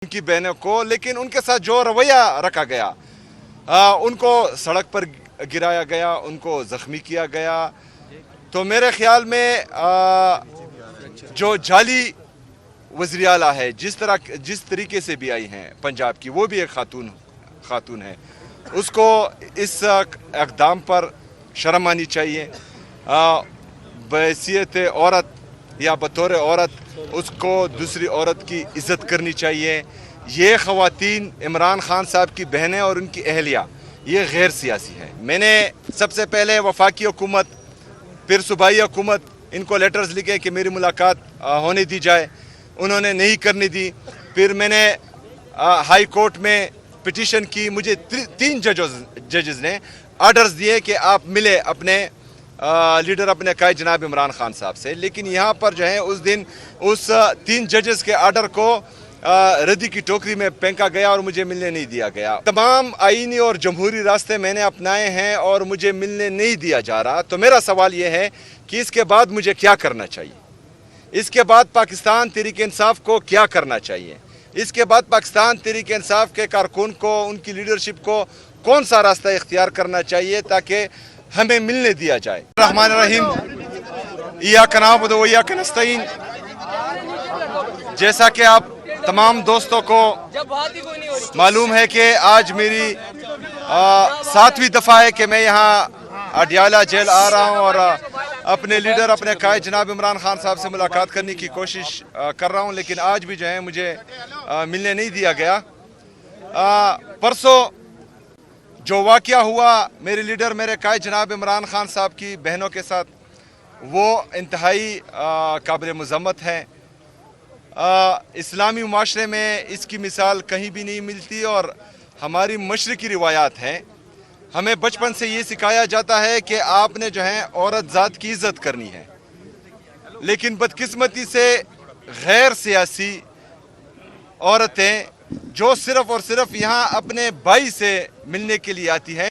उनकी बहनों को, लेकिन उनके साथ जो रवैया रखा गया, उनको सड़क पर गिराया गया, उनको ज़ख्मी किया गया। तो मेरे ख्याल में जो जाली वज़ीर आला है, जिस तरीके से भी आई हैं पंजाब की, वो भी एक खातून है, उसको इस इक़दाम पर शर्म आनी चाहिए। बहैसियत औरत या बतौर औरत उसको दूसरी औरत की इज़्ज़त करनी चाहिए। ये ख़वातीन इमरान खान साहब की बहनें और उनकी अहलिया, ये गैर सियासी है। मैंने सबसे पहले वफाकी हुकूमत, फिर सूबाई हुकूमत, इनको लेटर्स लिखे कि मेरी मुलाकात होने दी जाए, उन्होंने नहीं करने दी। फिर मैंने हाई कोर्ट में पिटीशन की, मुझे 3 जजेस ने आर्डर्स दिए कि आप मिले अपने लीडर, अपने कायद जनाब इमरान खान साहब से। लेकिन यहाँ पर जो है उस दिन उस 3 जजेस के आर्डर को रद्दी की टोकरी में फेंका गया और मुझे मिलने नहीं दिया गया। तमाम आईनी और जमहूरी रास्ते मैंने अपनाए हैं और मुझे मिलने नहीं दिया जा रहा। तो मेरा सवाल ये है कि इसके बाद मुझे क्या करना चाहिए? इसके बाद पाकिस्तान तहरीक इंसाफ को क्या करना चाहिए? इसके बाद पाकिस्तान तहरीक इंसाफ के कारकुन को, उनकी लीडरशिप को कौन सा रास्ता इख्तियार करना चाहिए ताकि हमें मिलने दिया जाए? रहमान रहीम, इय्याक नअबुदु व इय्याक नस्तईन। जैसा कि आप तमाम दोस्तों को मालूम है कि आज मेरी 7वीं दफ़ा है कि मैं यहाँ अडियाला जेल आ रहा हूँ और अपने लीडर, अपने कायद जनाब इमरान खान साहब से मुलाकात करने की कोशिश कर रहा हूँ। लेकिन आज भी जो है मुझे मिलने नहीं दिया गया। परसों जो वाक़या हुआ मेरे लीडर, मेरे कायद जनाब इमरान खान साहब की बहनों के साथ, वो इंतहाई काबिल मज़म्मत है। इस्लामी माशरे में इसकी मिसाल कहीं भी नहीं मिलती और हमारी मशरक़ी रिवायात हैं। हमें बचपन से ये सिखाया जाता है कि आपने जो है औरत ज़ात की इज़्ज़त करनी है। लेकिन बदकिस्मती से गैर सियासी औरतें जो सिर्फ़ और सिर्फ यहाँ अपने भाई से मिलने के लिए आती है,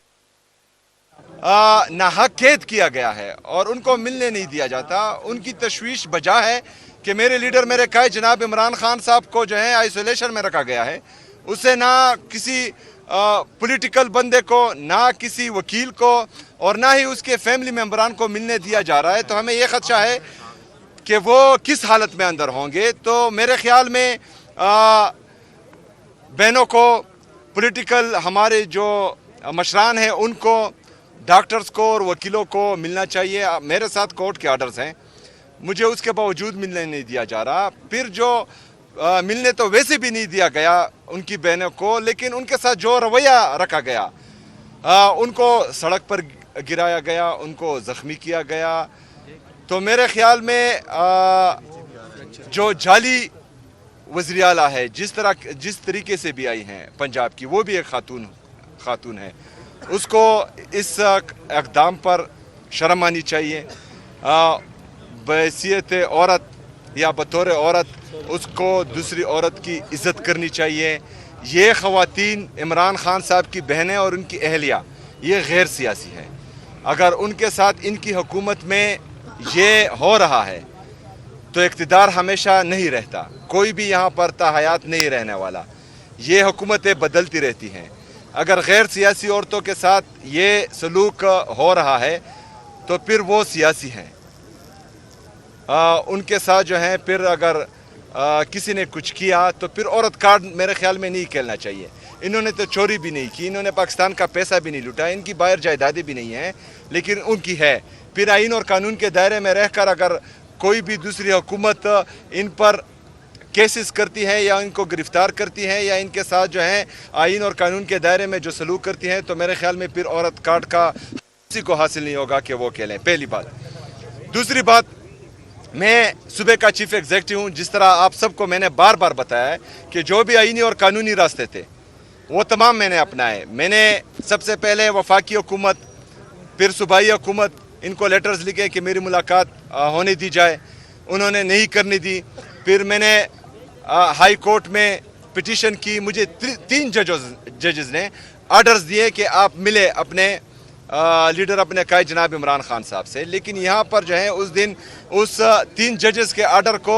नाहक कैद किया गया है और उनको मिलने नहीं दिया जाता। उनकी तशवीश बजा है कि मेरे लीडर, मेरे कायद जनाब इमरान खान साहब को जो है आइसोलेशन में रखा गया है। उसे ना किसी पॉलिटिकल बंदे को, ना किसी वकील को और ना ही उसके फैमिली मेम्बरान को मिलने दिया जा रहा है। तो हमें यह खदशा है कि वो किस हालत में अंदर होंगे। तो मेरे ख्याल में बहनों को, पॉलिटिकल हमारे जो मशरान हैं, उनको, डॉक्टर्स को और वकीलों को मिलना चाहिए। मेरे साथ कोर्ट के आर्डर्स हैं, मुझे उसके बावजूद मिलने नहीं दिया जा रहा। फिर जो मिलने तो वैसे भी नहीं दिया गया उनकी बहनों को, लेकिन उनके साथ जो रवैया रखा गया, उनको सड़क पर गिराया गया, उनको ज़ख्मी किया गया। तो मेरे ख्याल में जो जाली वज़ीर आला है, जिस तरीके से भी आई हैं पंजाब की, वो भी एक खातून है, उसको इस इक़दाम पर शर्म आनी चाहिए। बहैसियत औरत या बतौर औरत उसको दूसरी औरत की इज़्ज़त करनी चाहिए। ये ख़वातीन इमरान खान साहब की बहनें और उनकी अहलिया, ये गैर सियासी है। अगर उनके साथ इनकी हुकूमत में ये हो रहा है तो इक़्तिदार हमेशा नहीं रहता, कोई भी यहाँ पर ताहयात नहीं रहने वाला। ये हुकूमतें बदलती रहती हैं। अगर गैर सियासी औरतों के साथ ये सलूक हो रहा है तो फिर वो सियासी हैं। उनके साथ जो है फिर अगर किसी ने कुछ किया तो फिर औरत कार्ड मेरे ख्याल में नहीं खेलना चाहिए। इन्होंने तो चोरी भी नहीं की, इन्होंने पाकिस्तान का पैसा भी नहीं लूटा, इनकी बाहर जायदादें भी नहीं हैं, लेकिन उनकी है। फिर आइन और कानून के दायरे में रहकर अगर कोई भी दूसरी हुकूमत इन पर केसेस करती है या इनको गिरफ्तार करती है या इनके साथ जो है आइन और कानून के दायरे में जो सलूक करती हैं, तो मेरे ख्याल में फिर औरत कार्ड का किसी को हासिल नहीं होगा कि वो खेलें। पहली बात। दूसरी बात, मैं सूबे का चीफ एग्जीक्यूटिव हूँ। जिस तरह आप सबको मैंने बार बार बताया है कि जो भी आईनी और कानूनी रास्ते थे वो तमाम मैंने अपनाए। मैंने सबसे पहले वफाकी हुकूमत, फिर सूबाई हुकूमत, इनको लेटर्स लिखे कि मेरी मुलाकात होने दी जाए, उन्होंने नहीं करने दी। फिर मैंने हाई कोर्ट में पिटीशन की, मुझे 3 जजेस ने आर्डर्स दिए कि आप मिले अपने लीडर, अपने कायद जनाब इमरान खान साहब से। लेकिन यहाँ पर जो है उस दिन उस 3 जजेस के आर्डर को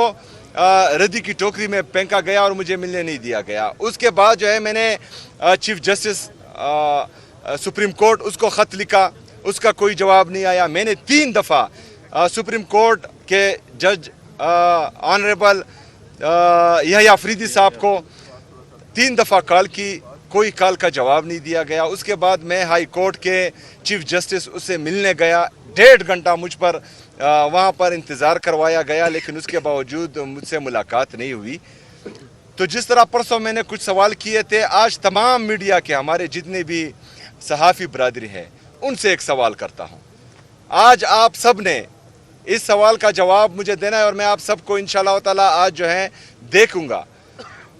रद्दी की टोकरी में फेंका गया और मुझे मिलने नहीं दिया गया। उसके बाद जो है मैंने चीफ जस्टिस सुप्रीम कोर्ट उसको ख़त लिखा, उसका कोई जवाब नहीं आया। मैंने 3 दफ़ा सुप्रीम कोर्ट के जज ऑनरेबल यहया अफरीदी साहब को 3 दफ़ा कॉल की, कोई कॉल का जवाब नहीं दिया गया। उसके बाद मैं हाई कोर्ट के चीफ जस्टिस उससे मिलने गया, 1.5 घंटा मुझ पर वहाँ पर इंतज़ार करवाया गया, लेकिन उसके बावजूद मुझसे मुलाकात नहीं हुई। तो जिस तरह परसों मैंने कुछ सवाल किए थे, आज तमाम मीडिया के हमारे जितने भी सहाफ़ी बरादरी है उनसे एक सवाल करता हूँ। आज आप सब ने इस सवाल का जवाब मुझे देना है और मैं आप सबको इंशाअल्लाह ताला आज जो है देखूंगा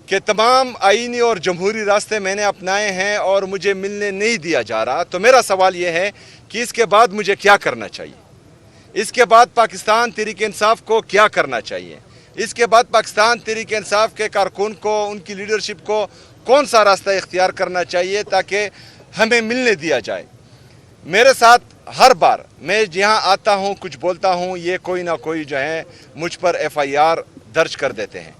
कि तमाम आईनी और जमहूरी रास्ते मैंने अपनाए हैं और मुझे मिलने नहीं दिया जा रहा। तो मेरा सवाल ये है कि इसके बाद मुझे क्या करना चाहिए, इसके बाद पाकिस्तान तहरीक इंसाफ को क्या करना चाहिए, इसके बाद पाकिस्तान तहरीक इंसाफ के कारकुन को, उनकी लीडरशिप को कौन सा रास्ता इख्तियार करना चाहिए ताकि हमें मिलने दिया जाए। मेरे साथ हर बार मैं जहाँ आता हूँ कुछ बोलता हूँ, ये कोई ना कोई जो है मुझ पर FIR दर्ज कर देते हैं।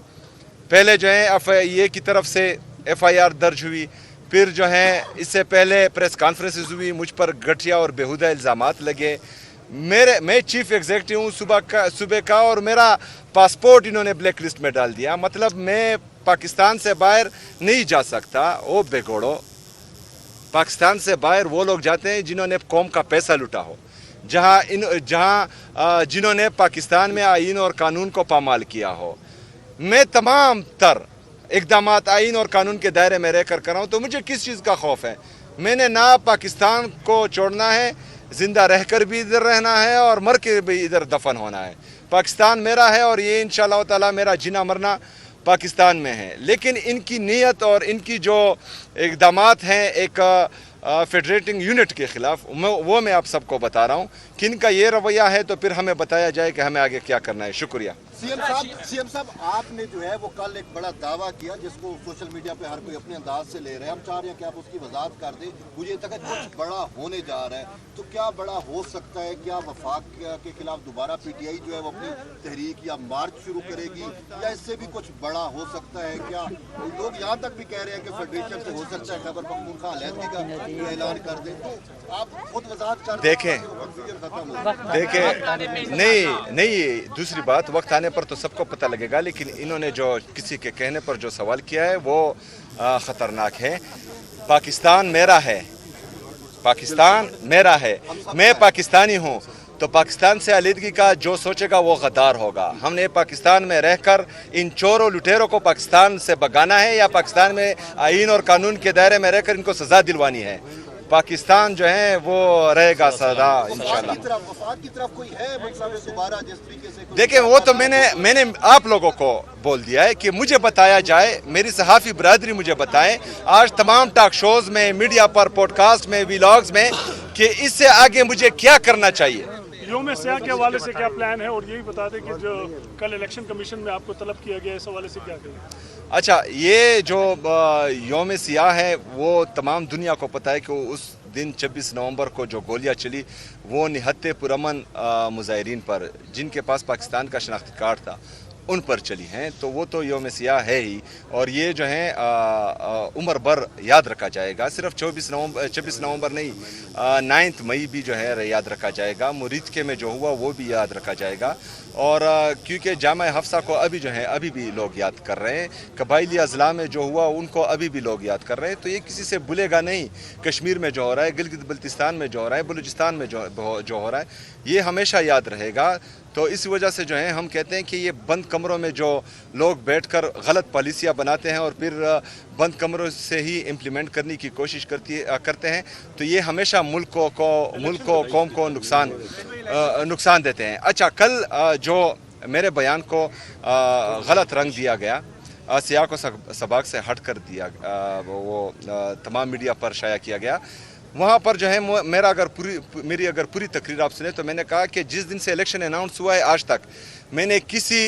पहले जो है FIA की तरफ से FIR दर्ज हुई, फिर जो है इससे पहले प्रेस कॉन्फ्रेंसेस हुई, मुझ पर घटिया और बेहुदा इल्ज़ामात लगे। मैं चीफ एग्जीक्यूटिव हूँ सूबे का और मेरा पासपोर्ट इन्होंने ब्लैक लिस्ट में डाल दिया। मतलब मैं पाकिस्तान से बाहर नहीं जा सकता। ओ बेगोड़ो, पाकिस्तान से बाहर वो लोग जाते हैं जिन्होंने कौम का पैसा लूटा हो, जिन्होंने पाकिस्तान में आइन और कानून को पामाल किया हो। मैं तमाम तर इक़दामात आइन और कानून के दायरे में रह कर रहा हूँ, तो मुझे किस चीज़ का खौफ है। मैंने ना पाकिस्तान को छोड़ना है, ज़िंदा रहकर भी इधर रहना है और मर के भी इधर दफन होना है। पाकिस्तान मेरा है और ये इंशाअल्लाह ताला मेरा जीना मरना पाकिस्तान में है। लेकिन इनकी नीयत और इनकी जो इक़दामात हैं एक फेडरेटिंग यूनिट के ख़िलाफ़, वो मैं आप सबको बता रहा हूँ कि इनका ये रवैया है, तो फिर हमें बताया जाए कि हमें आगे क्या करना है। शुक्रिया। सीएम साहब, आपने जो है वो कल एक बड़ा दावा किया जिसको सोशल मीडिया पे हर कोई अपने अंदाज से ले रहे हैं। हम चाह रहे हैं कि आप उसकी वजाहत कर दें। मुझे तक कुछ बड़ा होने जा रहा है, तो क्या बड़ा हो सकता है? क्या वफाक के खिलाफ दोबारा PTI जो है वो अपनी तहरीक या मार्च शुरू करेगी, या इससे भी कुछ बड़ा हो सकता है? क्या लोग यहाँ तक भी कह रहे हैं कि फेडरेशन से हो सकता है खैबर पख्तूनख्वा अलहदगी का ऐलान कर दें? तो आप खुद वजाहत कर देखें, नहीं, दूसरी बात, वक्त आने पर तो सबको पता लगेगा, लेकिन इन्होंने जो किसी के कहने पर जो सवाल किया है वो ख़तरनाक है। पाकिस्तान मेरा है, पाकिस्तान मेरा है, मैं पाकिस्तानी हूँ, तो पाकिस्तान से अलहदगी का जो सोचेगा वो गद्दार होगा। हमने पाकिस्तान में रहकर इन चोरों लुटेरों को पाकिस्तान से भगाना है या पाकिस्तान में आइन और कानून के दायरे में रहकर इनको सज़ा दिलवानी है। पाकिस्तान जो है वो रहेगा सदा इंशाल्लाह। देखिए, वो तो मैंने आप लोगों को बोल दिया है कि मुझे बताया जाए, मेरी सहाफ़ी बरादरी मुझे बताए आज तमाम टॉक शोज़ में, मीडिया पर, पॉडकास्ट में, व्लॉग्स में, कि इससे आगे मुझे क्या करना चाहिए। योम सियाह के हवाले से क्या प्लान है, और यही बता दें कि जो कल इलेक्शन कमीशन में आपको तलब किया गया है, इस हवाले से क्या कहें? अच्छा, ये जो योम सियाह है वो तमाम दुनिया को पता है कि उस दिन 26 नवंबर को जो गोलियां चली वो निहत्ते पुरअमन मुजाहिरीन पर, जिनके पास पाकिस्तान का शनाख्ती कार्ड था, उन पर चली हैं। तो वो तो योम सियाह है ही, और ये जो है उम्र भर याद रखा जाएगा। सिर्फ 26 नवंबर नहीं, 9 मई भी जो है याद रखा जाएगा। मुरीदके में जो हुआ वो भी याद रखा जाएगा। और क्योंकि जामा हफ्सा को अभी भी लोग याद कर रहे हैं, कबाइली अजला में जो हुआ उनको अभी भी लोग याद कर रहे हैं, तो ये किसी से भूलेगा नहीं। कश्मीर में जो हो रहा है, गिलगित बल्तिस्तान में जो हो रहा है, बलूचिस्तान में जो हो रहा है, ये हमेशा याद रहेगा। तो इस वजह से जो है हम कहते हैं कि ये बंद कमरों में जो लोग बैठकर गलत पॉलिसियाँ बनाते हैं और फिर बंद कमरों से ही इम्प्लीमेंट करने की कोशिश करते हैं, तो ये हमेशा मुल्क को कौम को नुकसान देते हैं। अच्छा, कल जो मेरे बयान को गलत रंग दिया गया, सियाह को सबाक से हट कर दिया, वो तमाम मीडिया पर शाया किया गया, वहाँ पर जो है मेरी अगर पूरी तकरीर आप सुने तो मैंने कहा कि जिस दिन से इलेक्शन अनाउंस हुआ है आज तक मैंने किसी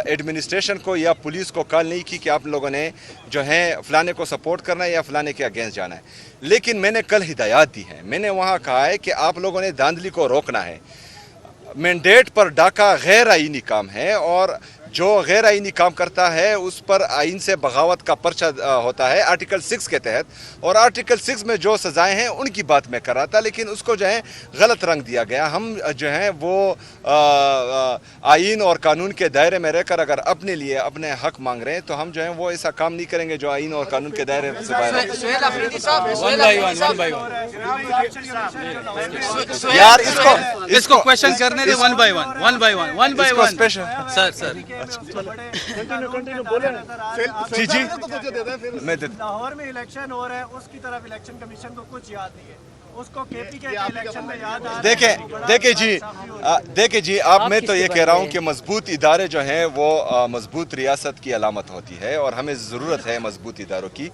एडमिनिस्ट्रेशन को या पुलिस को कॉल नहीं की कि आप लोगों ने जो है फलाने को सपोर्ट करना है या फलाने के अगेंस्ट जाना है। लेकिन मैंने कल हिदायत दी है, मैंने वहाँ कहा है कि आप लोगों ने धांधली को रोकना है। मैंडेट पर डाका गैर आईनी काम है, और जो गैर आइनी काम करता है उस पर आइन से बगावत का पर्चा होता है आर्टिकल 6 के तहत, और आर्टिकल 6 में जो सज़ाएं हैं उनकी बात मैं कर रहा था, लेकिन उसको जो है गलत रंग दिया गया। हम जो है वो आइन और कानून के दायरे में रहकर अगर अपने लिए अपने हक मांग रहे हैं तो हम जो है वो ऐसा काम नहीं करेंगे जो आइन और कानून के दायरे से बाहर। यार इसको क्वेश्चन करने दे one by one sir continue बोले। जी जी मैं लाहौर में इलेक्शन हो रहा है, उसकी तरफ इलेक्शन कमीशन को कुछ याद नहीं है, उसको केपी के इलेक्शन में याद आ देखिए जी आप, मैं तो ये कह रहा हूँ कि मजबूत इदारे जो हैं वो मजबूत रियासत की अलामत होती है, और हमें ज़रूरत है मजबूत इदारों की।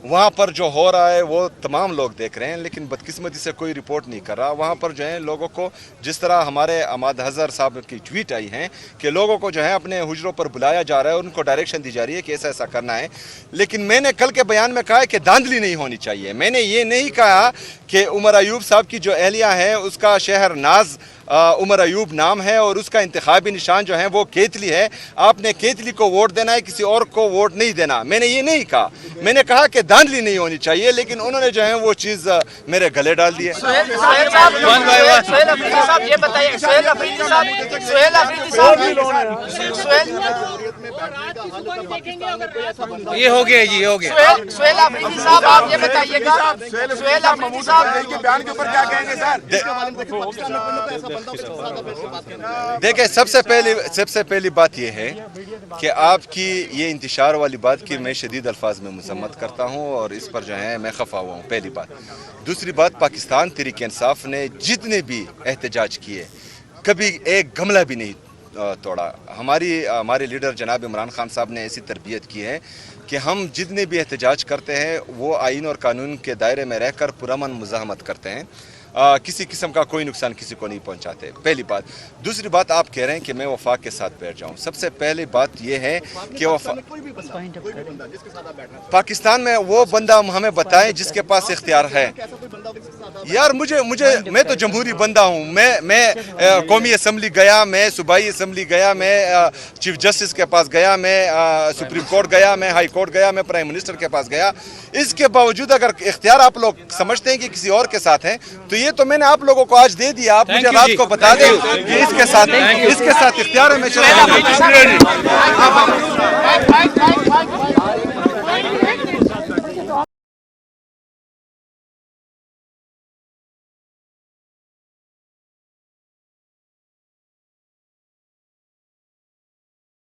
वहाँ पर जो हो रहा है वो तमाम लोग देख रहे हैं, लेकिन बदकिस्मती से कोई रिपोर्ट नहीं कर रहा। वहाँ पर जो है लोगों को, जिस तरह हमारे अहमद हज़र साहब की ट्वीट आई हैं कि लोगों को जो है अपने हुजरों पर बुलाया जा रहा है और उनको डायरेक्शन दी जा रही है कि ऐसा ऐसा करना है। लेकिन मैंने कल के बयान में कहा है कि धांधली नहीं होनी चाहिए। मैंने ये नहीं कहा कि उमर अयूब साहब की जो एहलिया है उसका शहर नाज उमर अयूब नाम है और उसका इंतखाबी निशान जो है वो केतली है, आपने केतली को वोट देना है, किसी और को वोट नहीं देना। मैंने ये नहीं कहा, मैंने कहा कि धांधली नहीं होनी चाहिए, लेकिन उन्होंने जो है वो चीज़ मेरे गले डाल दी है। ये हो गया जी, ये हो गया। सुहेल अफरीदी साहब आप ये बताइएगा, सुहेल अफरीदी साहब के बयान के ऊपर क्या कहेंगे सर? देखिए सबसे पहली बात यह है कि आपकी ये इंतशार वाली बात की मैं शदीद अल्फाज में मजम्मत करता हूँ और इस पर जो है मैं खफा हुआ हूँ, पहली बात। दूसरी बात, पाकिस्तान तहरीक इंसाफ ने जितने भी एहतजाज किए कभी एक गमला भी नहीं तोड़ा। हमारे लीडर जनाब इमरान खान साहब ने ऐसी तरबियत की है कि हम जितने भी एहतजाज करते हैं वो आइन और कानून के दायरे में रहकर पुरअमन मुज़ाहमत करते हैं, किसी किस्म का कोई नुकसान किसी को नहीं पहुंचाते, पहली बात। दूसरी बात, आप कह रहे हैं कि मैं वफाक के साथ बैठ जाऊं। सबसे पहली बात यह है कि पाकिस्तान में वो बंदा हमें बताएं जिसके पास इख्तियार है। यार मैं तो जमहूरी बंदा हूं। मैं कौमी असम्बली गया, मैं सूबाई असम्बली गया, मैं चीफ जस्टिस के पास गया, मैं सुप्रीम कोर्ट गया, मैं हाई कोर्ट गया, मैं प्राइम मिनिस्टर के पास गया। इसके बावजूद अगर इख्तियार आप लोग समझते हैं कि किसी और के साथ है तो ये तो मैंने आप लोगों को आज दे दिया। आप मुझे रात को बता दें कि इसके साथ इख्तियार है, मैं चला